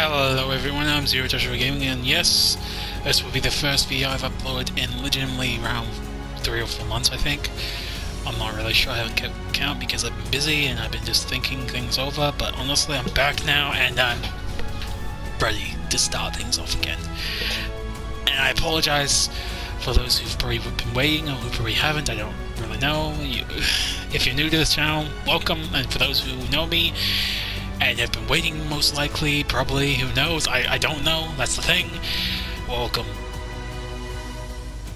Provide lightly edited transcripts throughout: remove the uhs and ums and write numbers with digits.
Hello everyone, I'm Zerojoshua Gaming, and yes, this will be the first video I've uploaded in legitimately around 3 or 4 months, I think. I'm not really sure, I haven't kept count because I've been busy and I've been just thinking things over, but honestly I'm back now and I'm ready to start things off again. And I apologize for those who've probably been waiting or who probably haven't, I don't really know. If you're new to this channel, welcome, and for those who know me, and have been waiting most likely, probably, who knows, I don't know, that's the thing, welcome.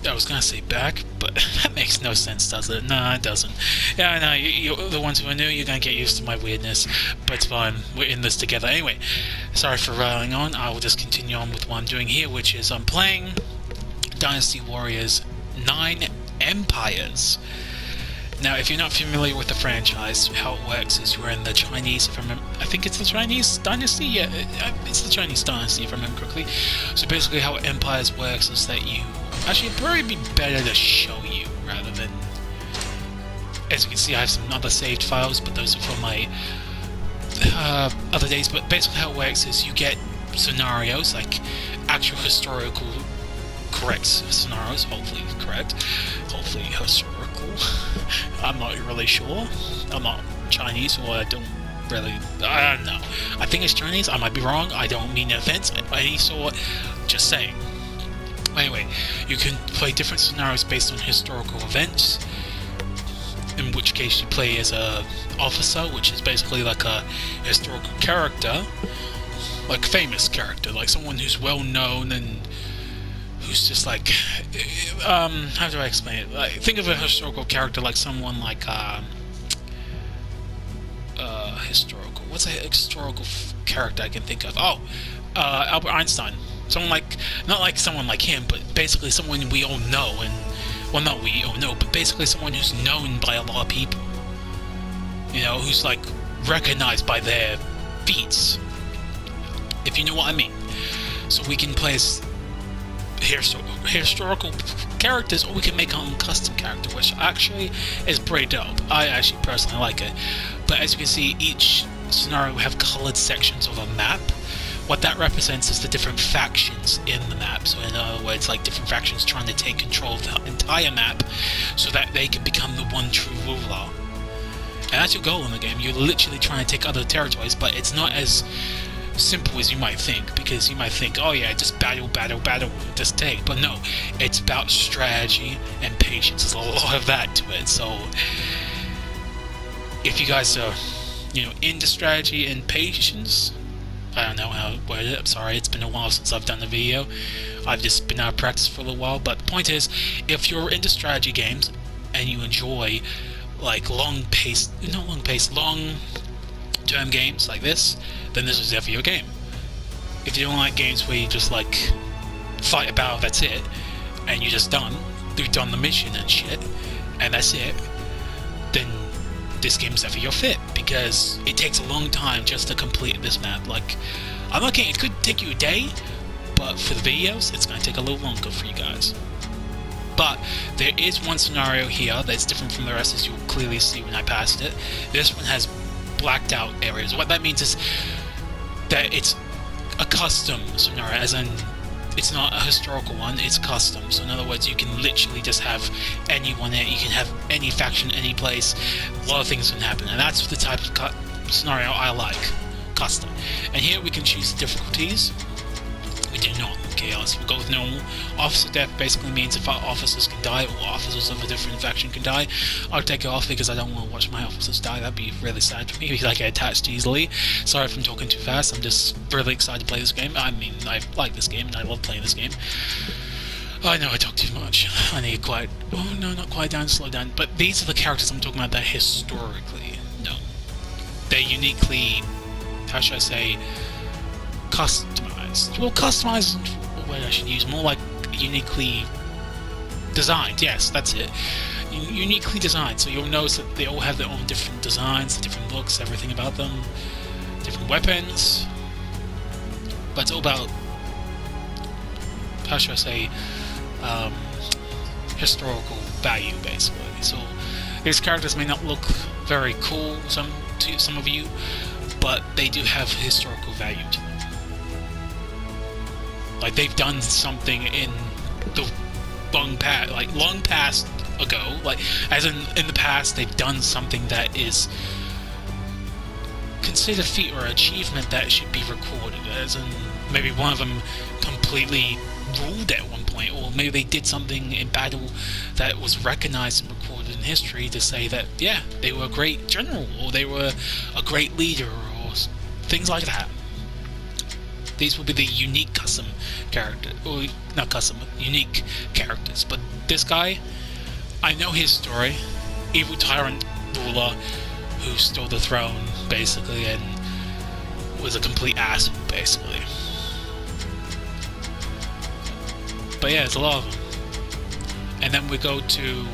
I was gonna say back, but that makes no sense, does it? No, it doesn't. Yeah, I know, you the ones who are new, you're gonna get used to my weirdness, but it's fine, we're in this together. Anyway, sorry for rattling on, I will just continue on with what I'm doing here, which is I'm playing Dynasty Warriors 9 Empires. Now, if you're not familiar with the franchise, how it works is you're in the Chinese, if I remember, I think it's the Chinese Dynasty? Yeah, it's the Chinese Dynasty, if I remember correctly. So basically how Empires works is that you, actually it'd probably be better to show you, rather than, as you can see I have some other saved files, but those are from my other days. But basically how it works is you get scenarios, like actual historical, correct scenarios, hopefully correct, hopefully historical. I'm not really sure. I'm not Chinese, or I don't really, I don't know. I think it's Chinese, I might be wrong, I don't mean offense of any sort, just saying. Anyway, you can play different scenarios based on historical events, in which case you play as a officer, which is basically like a historical character, like famous character, like someone who's well known and who's just like, how do I explain it? Like, think of a historical character like someone like, historical, what's a historical character I can think of? Oh, Albert Einstein. Someone like, not like someone like him, but basically someone we all know, and, well, not we all know, but basically someone who's known by a lot of people. You know, who's like recognized by their feats, if you know what I mean. So we can play as historical characters, or we can make our own custom character, which actually is pretty dope. I actually personally like it. But as you can see, each scenario will have colored sections of a map. What that represents is the different factions in the map. So in other words, like different factions trying to take control of the entire map so that they can become the one true ruler. And that's your goal in the game. You're literally trying to take other territories, but it's not as simple as you might think, because you might think, oh yeah, just battle, just take. But no, it's about strategy and patience. There's a lot of that to it. So if you guys are, you know, into strategy and patience, I don't know how to word it, I'm sorry, it's been a while since I've done a video. I've just been out of practice for a little while, but the point is, if you're into strategy games and you enjoy like long term games like this, then this is definitely your game. If you don't like games where you just like fight a battle, that's it, and you're just done, you've done the mission and shit, and that's it, then this game's definitely your fit, because it takes a long time just to complete this map. Like, I'm not kidding, it could take you a day, but for the videos, it's going to take a little longer for you guys. But there is one scenario here that's different from the rest, as you'll clearly see when I passed it. This one has blacked out areas. What that means is that it's a custom scenario, as in it's not a historical one, it's custom. So in other words, you can literally just have anyone in it, you can have any faction, any place, a lot of things can happen, and that's the type of scenario I like, custom. And here we can choose the difficulties. We do not chaos, we'll go with normal. Officer death basically means if our officers can die, or officers of a different faction can die, I'll take it off because I don't want to watch my officers die. That'd be really sad for me because I get attached easily. Sorry if I'm talking too fast, I'm just really excited to play this game. I mean, I like this game and I love playing this game. I know I talk too much. I need to quiet. Oh no, not quiet down, slow down. But these are the characters I'm talking about that historically, no. They're uniquely, how should I say, customized. Well, customized is a word I should use, more like uniquely designed, yes, that's it. Uniquely designed, so you'll notice that they all have their own different designs, different looks, everything about them, different weapons. But it's all about, how should I say, historical value, basically. So these characters may not look very cool to some of you, but they do have historical value to them. Like, they've done something in the long past ago, like, as in the past, they've done something that is considered a feat or achievement that should be recorded, as in maybe one of them completely ruled at one point, or maybe they did something in battle that was recognized and recorded in history to say that, yeah, they were a great general, or they were a great leader, or things like that. These will be the unique custom character, or not custom, unique characters. But this guy, I know his story. Evil tyrant ruler who stole the throne, basically, and was a complete asshole, basically. But yeah, there's a lot of them. And then we go to,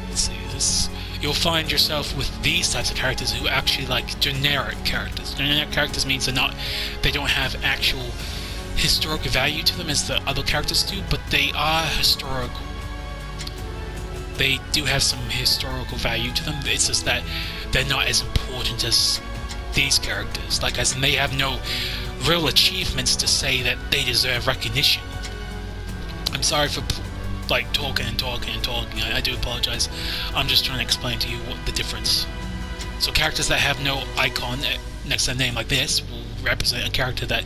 let's see, this. You'll find yourself with these types of characters who actually like generic characters. Generic characters means they don't have actual historical value to them as the other characters do, but they are historical. They do have some historical value to them. It's just that they're not as important as these characters. Like, as in, they have no real achievements to say that they deserve recognition. I'm sorry for like talking. I do apologize. I'm just trying to explain to you what the difference. So characters that have no icon next to their name like this will represent a character that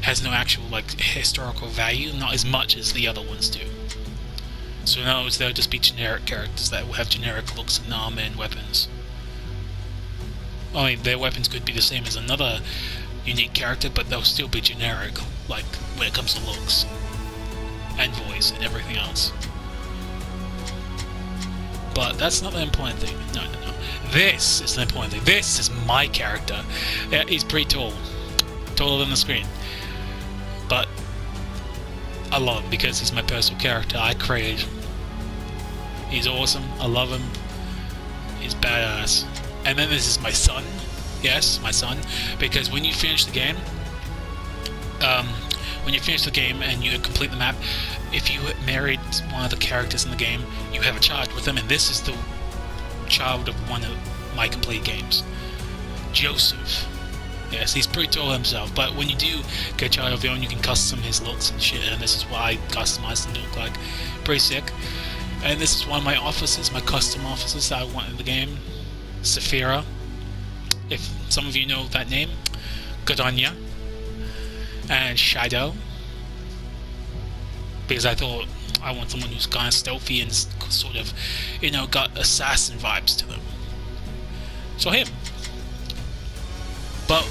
has no actual like historical value, not as much as the other ones do. So in other words, they'll just be generic characters that will have generic looks and armor and weapons. I mean, their weapons could be the same as another unique character, but they'll still be generic, like when it comes to looks and voice and everything else. But that's not the important thing. No. This is the important thing. This is my character. Yeah, he's pretty tall. Taller than the screen. But I love him because he's my personal character. I created him. He's awesome. I love him. He's badass. And then this is my son. Yes, my son. Because when you finish the game, and you complete the map, if you married one of the characters in the game, you have a child with them, and this is the child of one of my complete games. Joseph. Yes, he's pretty tall himself, but when you do get a child of your own, you can custom his looks and shit, and this is what I customized him to look like. Pretty sick. And this is one of my officers, my custom officers that I want in the game. Saphira. If some of you know that name. Good on ya. And Shadow. Because I thought I want someone who's kind of stealthy and sort of, got assassin vibes to them. So him. But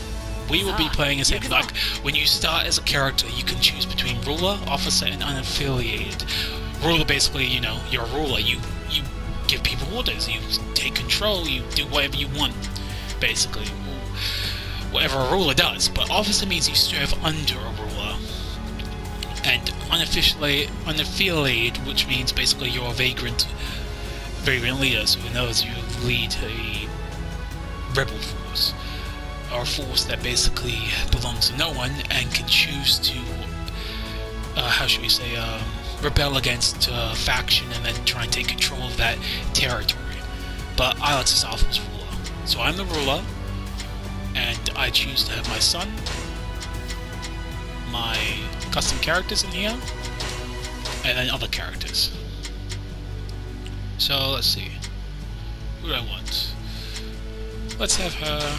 we will be playing as him. Like, when you start as a character, you can choose between ruler, officer, and unaffiliated. Ruler, basically, you're a ruler. You give people orders. You take control. You do whatever you want, basically. Whatever a ruler does. But officer means you serve under a ruler. And unaffiliated, which means basically you're a vagrant leader. So in other words, you lead a rebel force. Or a force that basically belongs to no one and can choose to, rebel against a faction and then try and take control of that territory. But I like to start off as ruler. So I'm the ruler, and I choose to have my son, my custom characters in here, and then other characters. So let's see. Who do I want? Let's have her.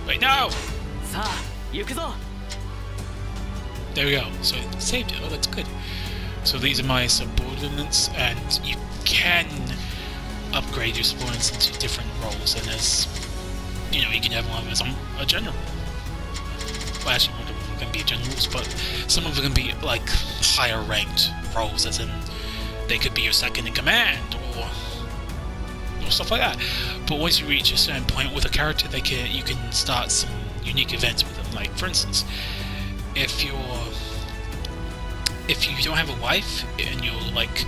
Wait, no! There we go. So it saved it. Oh, that's good. So these are my subordinates, and you can upgrade your subordinates into different roles. And as you can have one of them as a general. Well, actually, one of them can be generals, but some of them can be like higher ranked roles, as in they could be your second in command or stuff like that. But once you reach a certain point with a character, you can start some unique events with them. Like, for instance, if you don't have a wife and you're like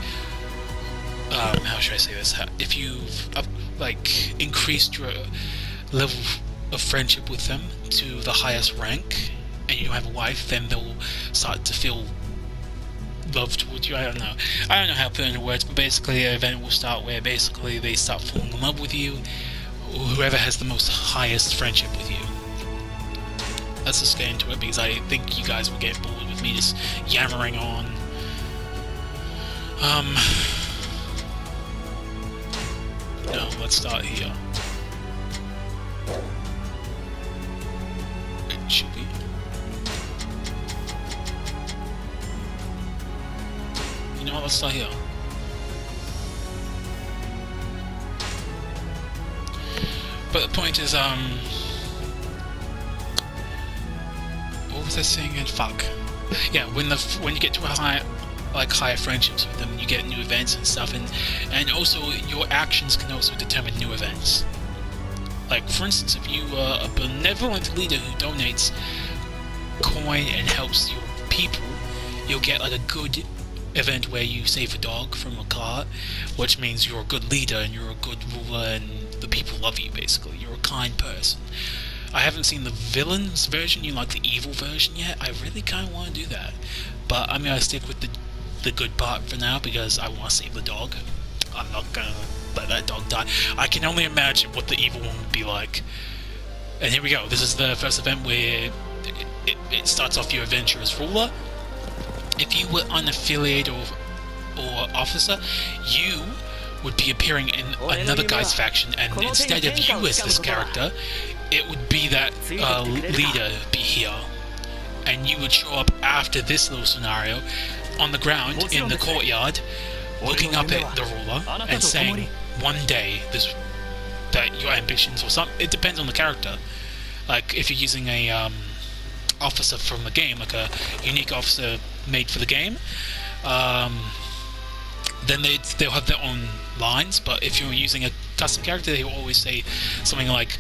how should I say this? If you've like increased your level of friendship with them to the highest rank, and you have a wife, then they'll start to feel love towards you. I don't know how to put it into words, but basically an event will start where basically they start falling in love with you, or whoever has the most highest friendship with you. Let's just get into it, because I think you guys will get bored with me just yammering on. No, let's start here. It should be. You know what, let's start here. But the point is, what was I saying again? Fuck. Yeah, when you get to a higher friendships with them, you get new events and stuff, and also your actions can also determine new events. Like, for instance, if you are a benevolent leader who donates coin and helps your people, you'll get like a good event where you save a dog from a car, which means you're a good leader and you're a good ruler and the people love you, basically. You're a kind person. I haven't seen the villain's version, like the evil version yet. I really kind of want to do that. But I'm going to stick with the good part for now, because I want to save the dog. I'm not going to let that dog die. I can only imagine what the evil one would be like. And here we go. This is the first event where it starts off your adventure as ruler. If you were unaffiliated or officer, you would be appearing in another guy's faction, and instead of you as this character, it would be that leader be here, and you would show up after this little scenario on the ground in the courtyard, looking up at the ruler and saying, one day that your ambitions or something. It depends on the character. Like if you're using a officer from the game, like a unique officer made for the game, then they'll have their own lines. But if you're using a custom character, they will always say something like,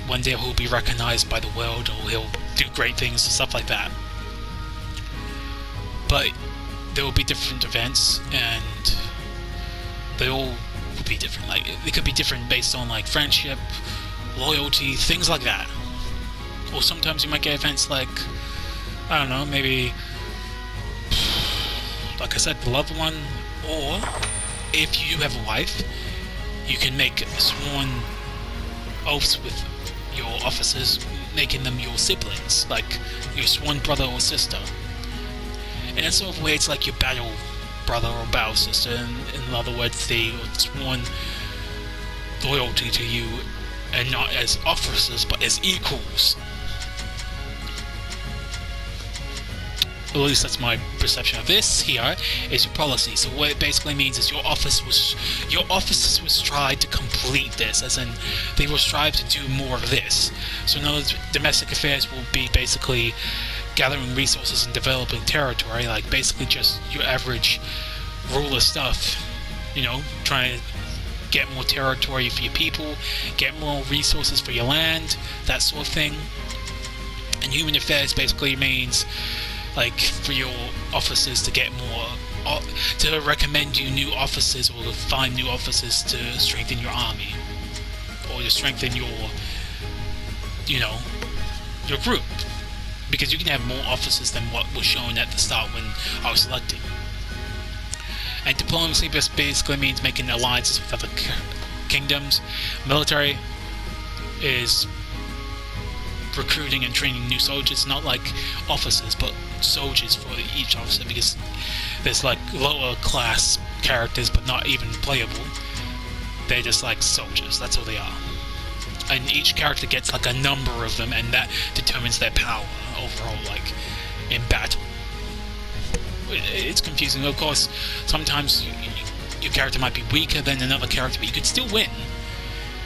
one day he'll be recognized by the world, or he'll do great things and stuff like that. But there will be different events, and they all will be different. Like they could be different based on like friendship, loyalty, things like that. Or sometimes you might get events like, I don't know, maybe like I said, the loved one. Or if you have a wife, you can make sworn oaths with your officers, making them your siblings, like your sworn brother or sister. And in sort of way, it's like your battle brother or battle sister. In other words, they sworn loyalty to you, and not as officers, but as equals. At least that's my perception of this. Here is your policy. So what it basically means is your officers will strive to complete this, as in they will strive to do more of this. So in other words, domestic affairs will be basically gathering resources and developing territory, like basically just your average ruler stuff, you know, trying to get more territory for your people, get more resources for your land, that sort of thing. And human affairs basically means like for your officers to get more, to recommend you new officers, or to find new officers to strengthen your army, or to strengthen your, you know, your group, because you can have more officers than what was shown at the start when I was selecting. And diplomacy basically means making alliances with other kingdoms. Military is recruiting and training new soldiers, not like officers, but soldiers for each officer, because there's like lower class characters but not even playable. They're just like soldiers, that's all they are. And each character gets like a number of them, and that determines their power overall, like in battle. It's confusing. Of course, sometimes your character might be weaker than another character, but you could still win.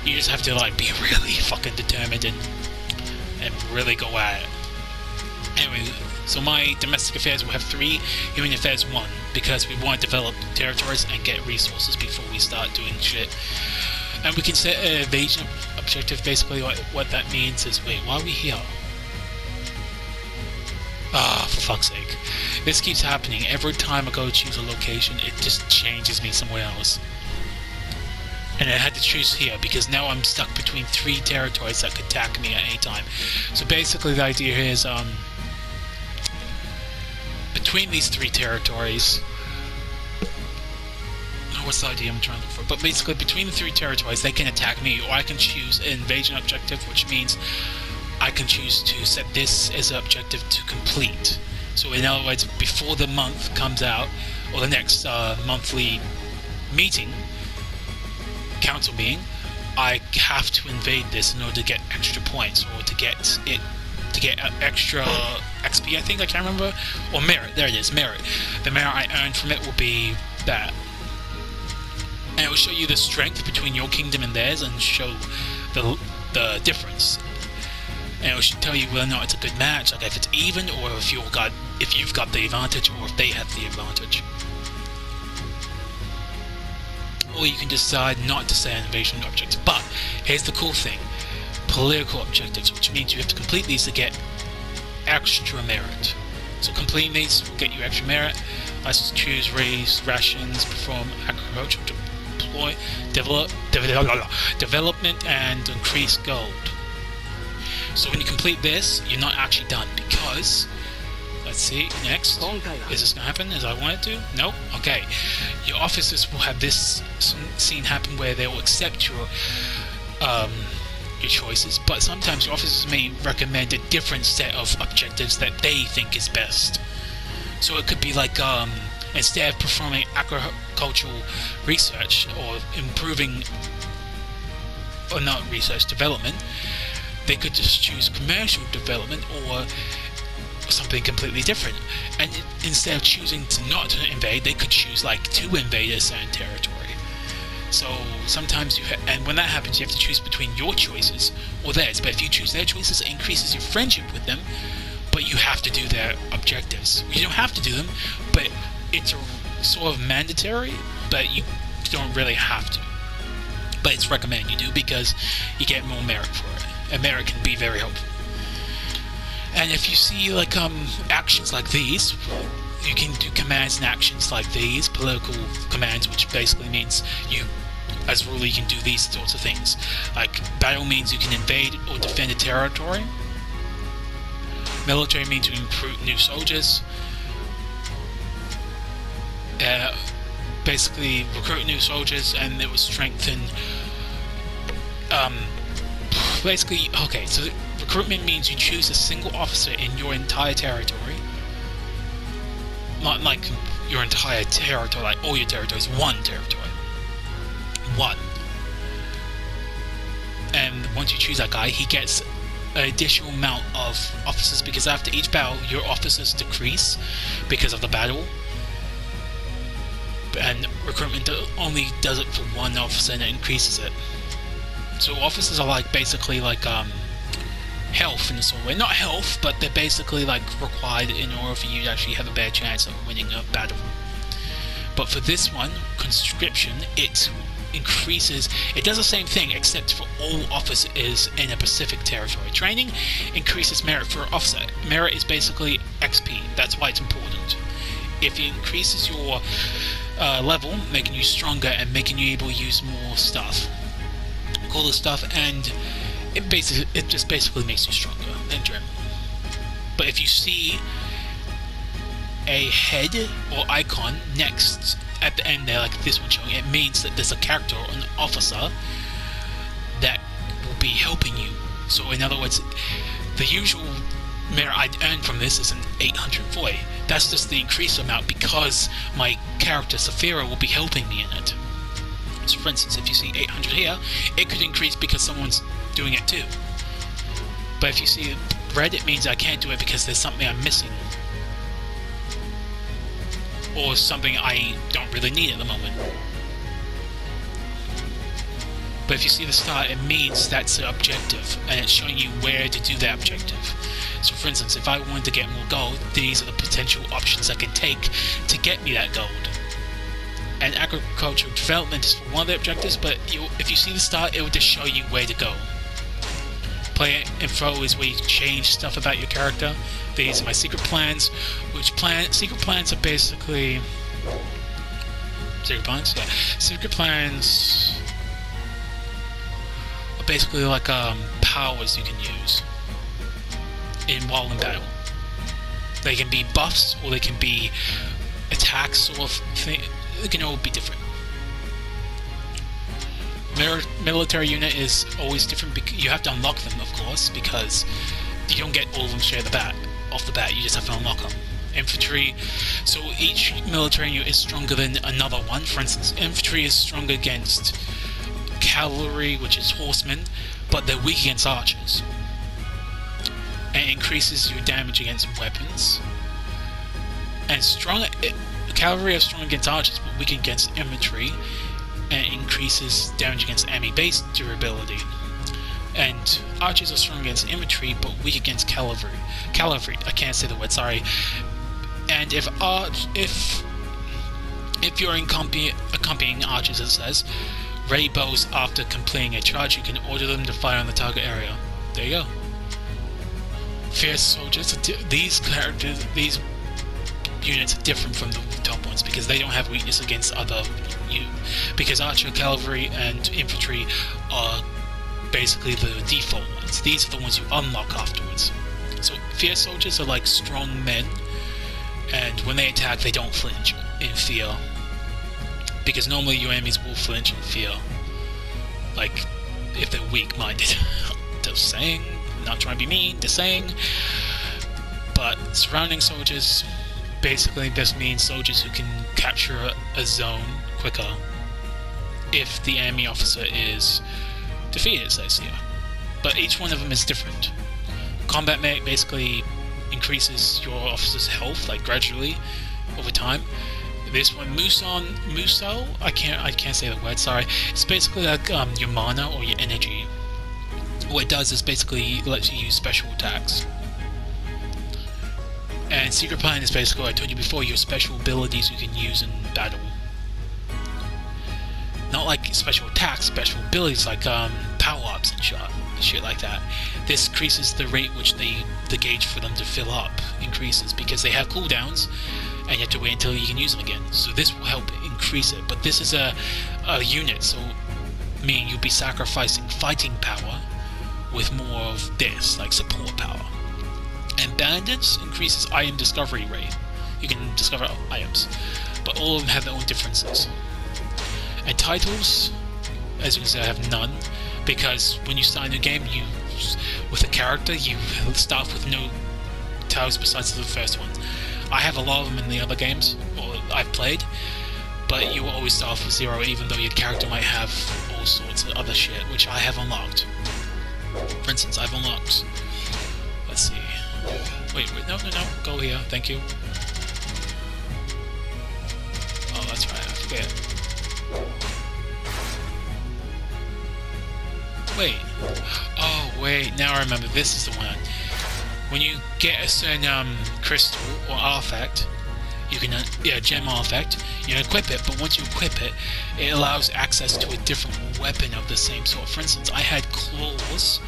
You just have to like be really fucking determined and really go at it. Anyway, so my domestic affairs will have 3, human affairs 1, because we want to develop territories and get resources before we start doing shit. And we can set an evasion objective. Basically what that means is, wait, why are we here? Ah, for fuck's sake. This keeps happening. Every time I go to choose a location, it just changes me somewhere else. and I had to choose here because now I'm stuck between 3 territories that could attack me at any time. So basically the idea here is between these 3 territories, what's the idea I'm trying to look for? But basically between the 3 territories they can attack me, or I can choose an invasion objective, which means I can choose to set this as an objective to complete. So in other words, before the month comes out, or the next monthly meeting, council meeting, I have to invade this in order to get extra points, or to get extra XP, I think, I can't remember, or merit, there it is, merit. The merit I earn from it will be that. And it will show you the strength between your kingdom and theirs, and show the difference. And it will tell you whether or not it's a good match, like if it's even, or if you've got the advantage, or if they have the advantage. Or you can decide not to set an invasion objective. But here's the cool thing: political objectives, which means you have to complete these to get extra merit. So completing these will get you extra merit. Let's choose raise rations, perform agricultural deploy, development, and increase gold. So when you complete this, you're not actually done, because let's see, next, is this gonna happen as I want it to? Nope. Okay, your officers will have this scene happen where they will accept your choices, but sometimes your officers may recommend a different set of objectives that they think is best. So it could be like instead of performing agricultural research, or improving, or not research, development, they could just choose commercial development, or something completely different. And instead of choosing to not invade, they could choose like to invade a certain territory. So sometimes and when that happens, you have to choose between your choices or theirs. But if you choose their choices, it increases your friendship with them, but you have to do their objectives. You don't have to do them, but it's a sort of mandatory, but you don't really have to. But it's recommended you do, because you get more merit for it, and merit can be very helpful. And if you see like actions like these, you can do commands and actions like these, political commands, which basically means you, as a ruler, you can do these sorts of things. Like battle means you can invade or defend a territory. Military means you can recruit new soldiers. Basically recruit new soldiers, and it will strengthen. Basically, okay, so recruitment means you choose a single officer in your entire territory. Not like your entire territory, like all your territories, one territory. One. And once you choose that guy, he gets an additional amount of officers, because after each battle, your officers decrease because of the battle. And recruitment only does it for one officer, and it increases it. So officers are like basically like health in a sort of way. Not health, but they're basically like required in order for you to actually have a better chance of winning a battle. But for this one, conscription, it increases, it does the same thing except for all officers in a specific territory. Training increases merit for an officer. Merit is basically XP, that's why it's important. If it increases your level, making you stronger and making you able to use more stuff, cooler stuff, and it just basically makes you stronger in general. But if you see a head or icon next at the end there, like this one showing, it means that there's a character or an officer that will be helping you. So in other words, the usual merit I'd earn from this is an 840. That's just the increased amount because my character Saphira will be helping me in it. So for instance, if you see 800 here, it could increase because someone's doing it too. But if you see red, it means I can't do it because there's something I'm missing, or something I don't really need at the moment. But if you see the star, it means that's the objective, and it's showing you where to do that objective. So for instance, if I wanted to get more gold, these are the potential options I can take to get me that gold. And agricultural development is for one of the objectives, but if you see the star, it will just show you where to go. Player info is where you change stuff about your character. These are my secret plans, secret plans are basically... Secret plans? Yeah. Secret plans basically like powers you can use while in battle. They can be buffs or they can be attacks sort of thing. They can all be different. Military unit is always different. You have to unlock them, of course, because you don't get all of them straight off the bat. You just have to unlock them. Infantry, so each military unit is stronger than another one. For instance, infantry is stronger against cavalry, which is horsemen, but they're weak against archers. And it increases your damage against weapons. And cavalry are strong against archers, but weak against infantry, and it increases damage against enemy-based durability. And archers are strong against infantry, but weak against cavalry. I can't say the word, sorry. And if you're accompanying archers, as it says, ready bows after completing a charge, you can order them to fire on the target area. There you go. Fierce soldiers. These units are different from the top ones because they don't have weakness against because archer, cavalry, and infantry are basically the default ones. These are the ones you unlock afterwards. So fierce soldiers are like strong men, and when they attack, they don't flinch in fear. Because normally your enemies will flinch in fear. Like, if they're weak-minded. Just saying. Not trying to be mean, just saying. But surrounding soldiers basically just means soldiers who can capture a zone quicker if the enemy officer is defeated, it says here. But each one of them is different. Combat medic basically increases your officer's health, like gradually over time. This one, Muso, I can't say the word, sorry. It's basically like your mana or your energy. What it does is basically lets you use special attacks. And Secret Plan is basically, I told you before, your special abilities you can use in battle. Not like special attacks, special abilities like power-ups and shit like that. This increases the rate which the gauge for them to fill up increases because they have cooldowns and you have to wait until you can use them again. So this will help increase it. But this is a unit, so meaning you'll be sacrificing fighting power with more of this, like support power. And bandits increases item discovery rate. You can discover items, but all of them have their own differences. And titles, as you can see, I have none, because when you start a new game, with a character, you start with no titles besides the first one. I have a lot of them in the other games, or I've played, but you will always start off with 0, even though your character might have all sorts of other shit, which I have unlocked. For instance, I've unlocked... Let's see... Wait, no, go here, thank you. Oh, that's right, I forget. Wait. Oh, wait, now I remember, this is the one. When you get a certain crystal or artifact, you can, gem artifact, you can equip it, but once you equip it, it allows access to a different weapon of the same sort. For instance, I had claws,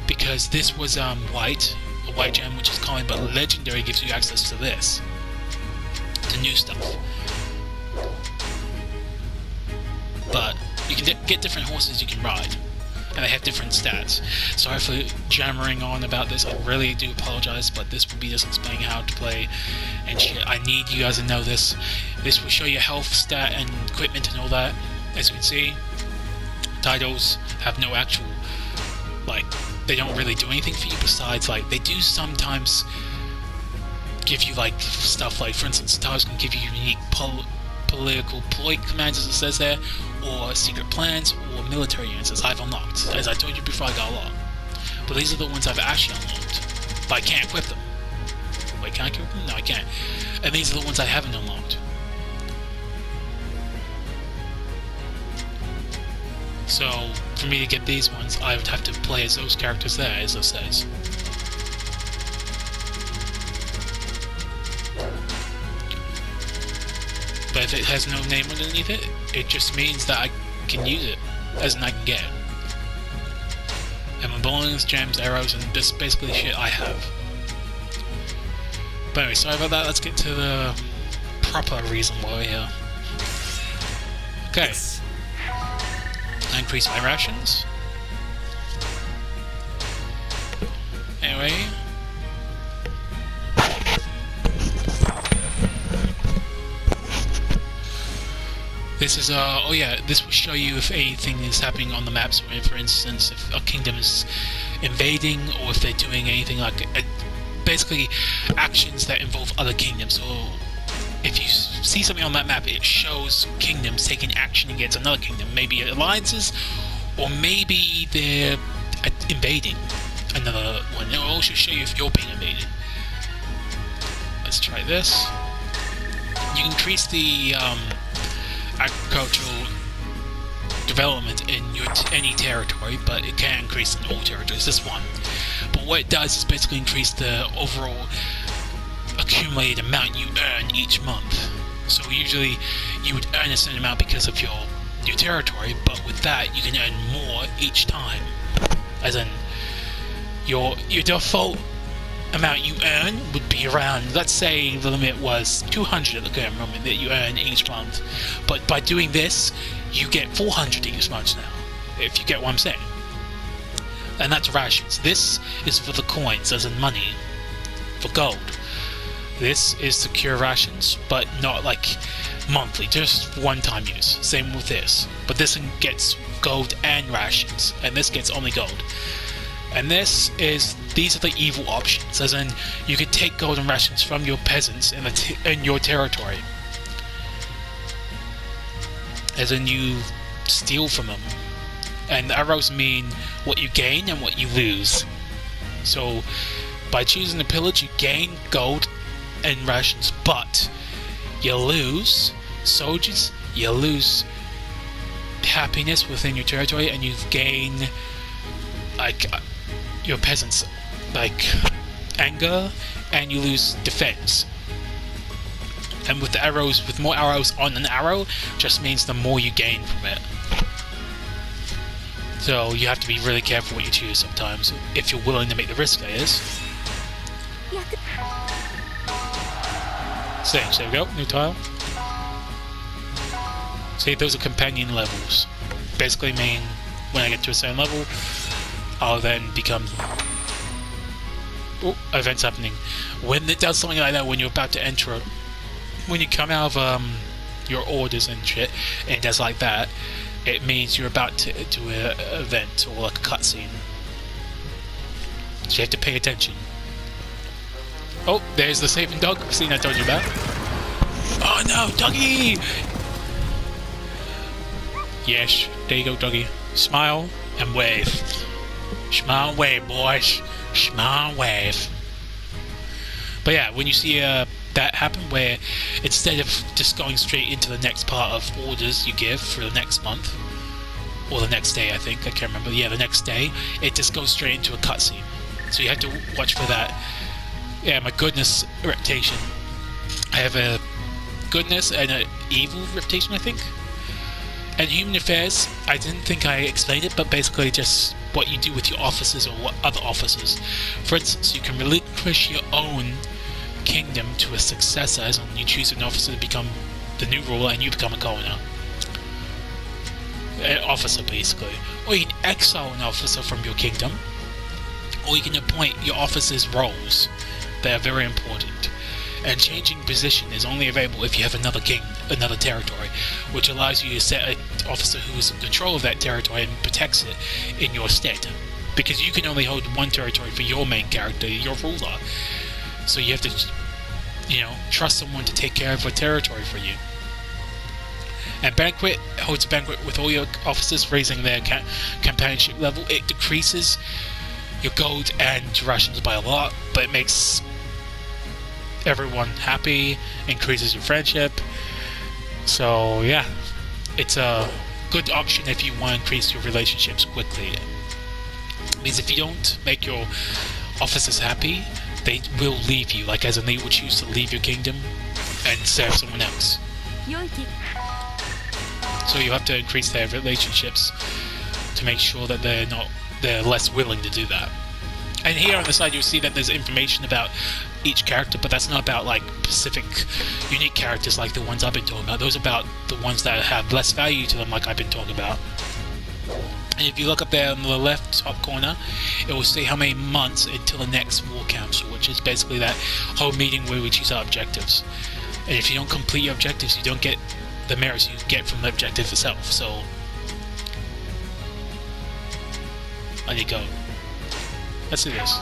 because this was a white gem, which is common, but legendary gives you access to this, to new stuff. But you can get different horses you can ride, and they have different stats. Sorry for jammering on about this, I really do apologize, but this will be just explaining how to play and shit. I need you guys to know this. This will show you health, stat, and equipment and all that. As you can see, titles have no actual, like, they don't really do anything for you besides, like, they do sometimes give you, like, stuff like, for instance, titles can give you unique political ploy commands, as it says there, or secret plans, or military units, as I've unlocked. As I told you before, I got a lot. But these are the ones I've actually unlocked. But I can't equip them. Wait, can I equip them? No, I can't. And these are the ones I haven't unlocked. So, for me to get these ones, I would have to play as those characters there, as it says. But if it has no name underneath it, it just means that I can use it, as in I can get it. And my bullets, gems, arrows, and this is basically shit I have. But anyway, sorry about that, let's get to the proper reason why we're here. Okay. I increase my rations. way. This is oh yeah, this will show you if anything is happening on the map. So for instance, if a kingdom is invading, or if they're doing anything like basically actions that involve other kingdoms. So if you see something on that map, it shows kingdoms taking action against another kingdom, maybe alliances, or maybe they're invading another one. It will also show you if you're being invaded. Let's try this. You increase the agricultural development in any territory, but it can't increase in all territories, this one. But what it does is basically increase the overall accumulated amount you earn each month. So usually you would earn a certain amount because of your territory, but with that you can earn more each time. As in, your default amount you earn would be around, let's say the limit was 200 at the current moment that you earn each month, but by doing this you get 400 each month now, if you get what I'm saying. And that's rations. This is for the coins, as in money, for gold. This is secure rations, but not like monthly, just one-time use. Same with this, but this one gets gold and rations, and this gets only gold. And these are the evil options, as in you can take golden rations from your peasants in your territory, as in you steal from them. And arrows mean what you gain and what you lose. So by choosing the pillage, you gain gold and rations, but you lose soldiers, you lose happiness within your territory, and you gain like your peasants like anger, and you lose defense. And with the arrows, with more arrows on an arrow, just means the more you gain from it. So you have to be really careful what you choose sometimes, if you're willing to make the risk, that is. So there we go, new tile. See, those are companion levels. Basically mean when I get to a certain level, I'll then become... Oh, events happening. When it does something like that, when you're about to enter, when you come out of your orders and shit, and it does like that, it means you're about to do an event, or like a cutscene. So you have to pay attention. Oh, there's the saving dog scene I told you about. Oh no, doggy! Yes, there you go, doggy. Smile and wave. Smile and wave, boys. Smile and wave. But yeah, when you see that happen, where instead of just going straight into the next part of orders you give for the next month, or the next day, I think, I can't remember, yeah, the next day, it just goes straight into a cutscene. So you have to watch for that. Yeah, my goodness reputation. I have a goodness and an evil reputation, I think. And human affairs, I didn't think I explained it, but basically just what you do with your officers or what other officers. For instance, you can relinquish your own kingdom to a successor, as when you choose an officer to become the new ruler and you become a governor. An officer, basically. Or you can exile an officer from your kingdom, or you can appoint your officers' roles. They are very important. And changing position is only available if you have another territory, which allows you to set an officer who is in control of that territory and protects it in your stead. Because you can only hold one territory for your main character, your ruler. So you have to, trust someone to take care of a territory for you. And Banquet holds a banquet with all your officers, raising their companionship level. It decreases your gold and rations by a lot, but it makes everyone happy, increases your friendship. So yeah, it's a good option if you want to increase your relationships quickly. Because if you don't make your officers happy, they will leave you, like as in they will choose to leave your kingdom and serve someone else. So you have to increase their relationships to make sure that they're less willing to do that. And here on the side you'll see that there's information about each character, but that's not about like specific unique characters like the ones I've been talking about. Those are about the ones that have less value to them, like I've been talking about. And if you look up there on the left top corner, it will say how many months until the next War Council, which is basically that whole meeting where we choose our objectives. And if you don't complete your objectives, you don't get the merits you get from the objective itself. So, there you go. Let's do this.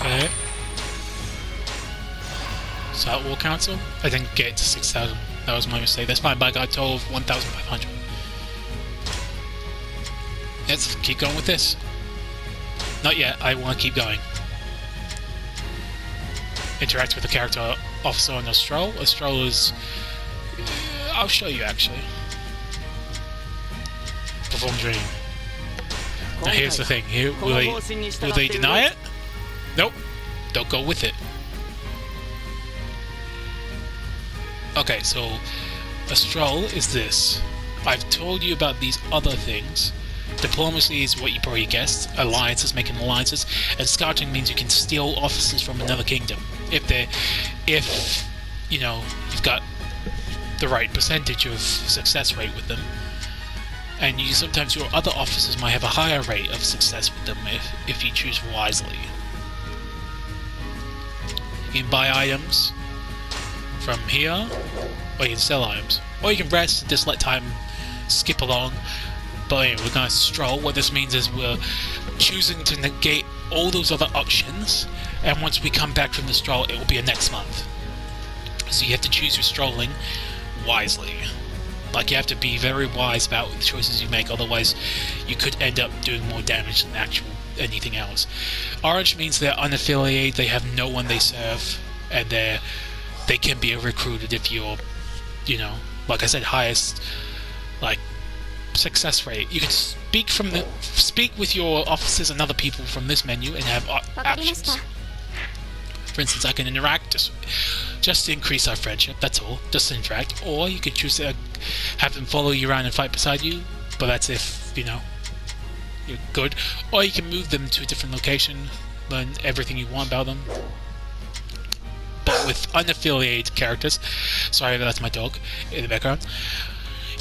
Okay. Start War Council? I didn't get to 6,000. That was my mistake. That's fine, but I got a total of 1,500. Let's keep going with this. Not yet, I want to keep going. Interact with the character officer on a stroll. A stroll is... I'll show you actually. Perform dream. Now here's the thing. Here, will they deny it? Nope. Don't go with it. Okay, so a stroll is this. I've told you about these other things. Diplomacy is what you probably guessed. Alliances, making alliances, and scouting means you can steal officers from another kingdom if you know you've got the right percentage of success rate with them. And you sometimes your other officers might have a higher rate of success with them if you choose wisely. You can buy items from here, or you can sell items, or you can rest and just let time skip along. But anyway, we're gonna stroll. What this means is we're choosing to negate all those other options, and once we come back from the stroll, it will be a next month. So you have to choose your strolling wisely. Like, you have to be very wise about the choices you make, otherwise you could end up doing more damage than anything else. Orange means they're unaffiliated, they have no one they serve, and they can be recruited if you're, you know, like I said, highest, like, success rate. You can speak with your officers and other people from this menu and have actions. For instance, I can interact just to increase our friendship, that's all, just to interact. Or you could choose to have them follow you around and fight beside you, but that's if, you know, you're good. Or you can move them to a different location, learn everything you want about them. But with unaffiliated characters, sorry, that's my dog in the background,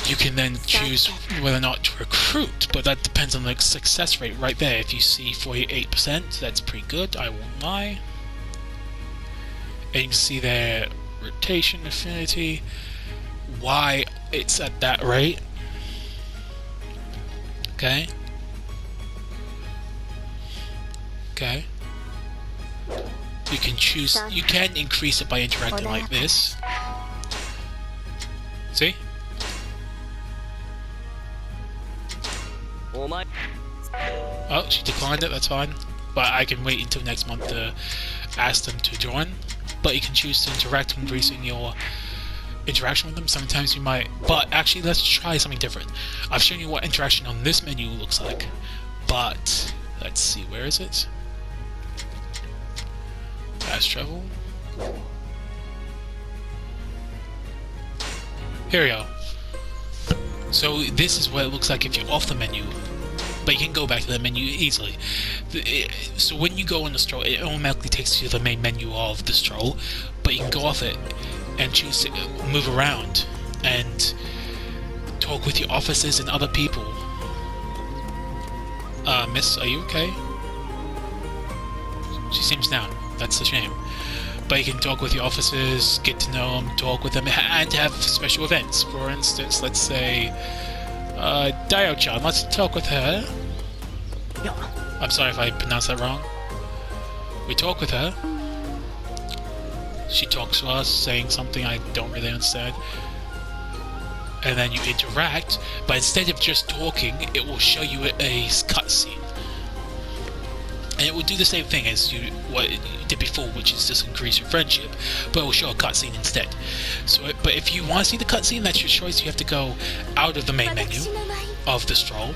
you can then choose whether or not to recruit, but that depends on the success rate right there. If you see 48%, that's pretty good, I won't lie. And you can see their rotation affinity, why it's at that rate. Okay. Okay. You can choose, you can increase it by interacting like this. See? Oh, she declined it, that's fine. But I can wait until next month to ask them to join. But you can choose to interact, increasing your interaction with them. Sometimes you might... But actually, let's try something different. I've shown you what interaction on this menu looks like. But, let's see, where is it? Fast travel. Here we go. So this is what it looks like if you're off the menu, but you can go back to the menu easily. So when you go on the stroll, it automatically takes you to the main menu of the stroll, but you can go off it and choose to move around and talk with your officers and other people. Miss, are you okay? She seems down. That's a shame. But you can talk with your officers, get to know them, talk with them, and have special events. For instance, let's say, Dio-chan, let's talk with her. I'm sorry if I pronounced that wrong. We talk with her. She talks to us, saying something I don't really understand. And then you interact, but instead of just talking, it will show you a cutscene. And it will do the same thing as what it did before, which is just increase your friendship, but it will show a cutscene instead. So, but if you want to see the cutscene, that's your choice. You have to go out of the main menu of the stroll.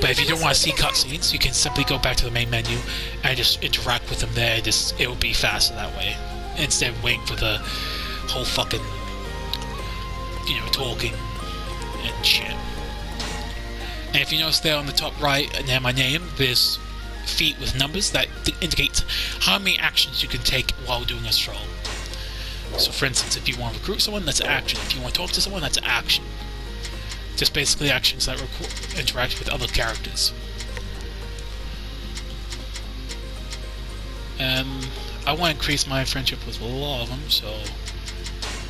But if you don't want to see cutscenes, you can simply go back to the main menu and just interact with them there. It will be faster that way, instead of waiting for the whole fucking, you know, talking and shit. And if you notice there on the top right near my name, there's feet with numbers that indicate how many actions you can take while doing a stroll. So for instance, if you want to recruit someone, that's action. If you want to talk to someone, that's action. Just basically actions that interact with other characters. I want to increase my friendship with a lot of them, so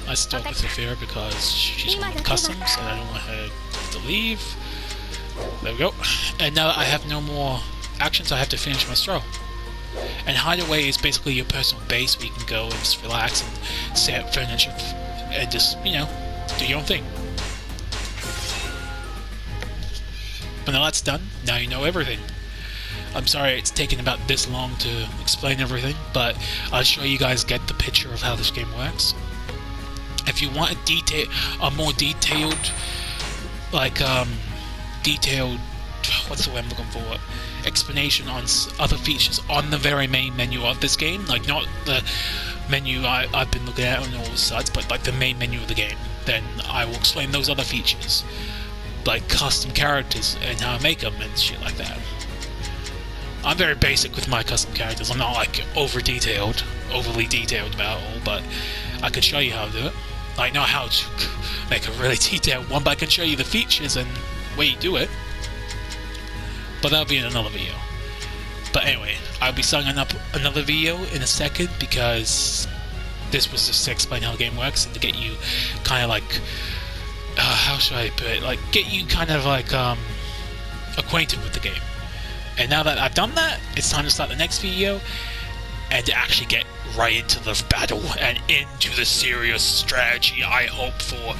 let's talk with Sophia because she's one of the customs and I don't want her to leave. There we go. And now that I have no more actions, I have to finish my stroll. And Hideaway is basically your personal base where you can go and just relax and set up furniture and just, you know, do your own thing. But now that's done, now you know everything. I'm sorry it's taken about this long to explain everything, but I'll show you guys get the picture of how this game works. If you want a more detailed, like, what's the word I'm looking for? Explanation on other features on the very main menu of this game, like not the menu I've been looking at on all the sites, but like the main menu of the game, then I will explain those other features, like custom characters and how I make them and shit like that. I'm very basic with my custom characters. I'm not like overly detailed about it all, but I can show you how to do it. I know how to make a really detailed one, but I can show you the features and way you do it. But that'll be in another video. But anyway, I'll be starting up another video in a second because this was just to explain how the game works and to get you kind of like, how should I put it? Like, get you kind of like acquainted with the game. And now that I've done that, it's time to start the next video and to actually get right into the battle and into the serious strategy I hope for.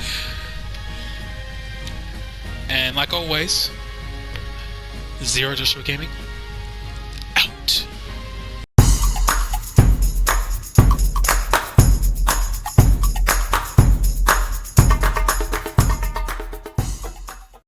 And like always, Zerojoshua Gaming,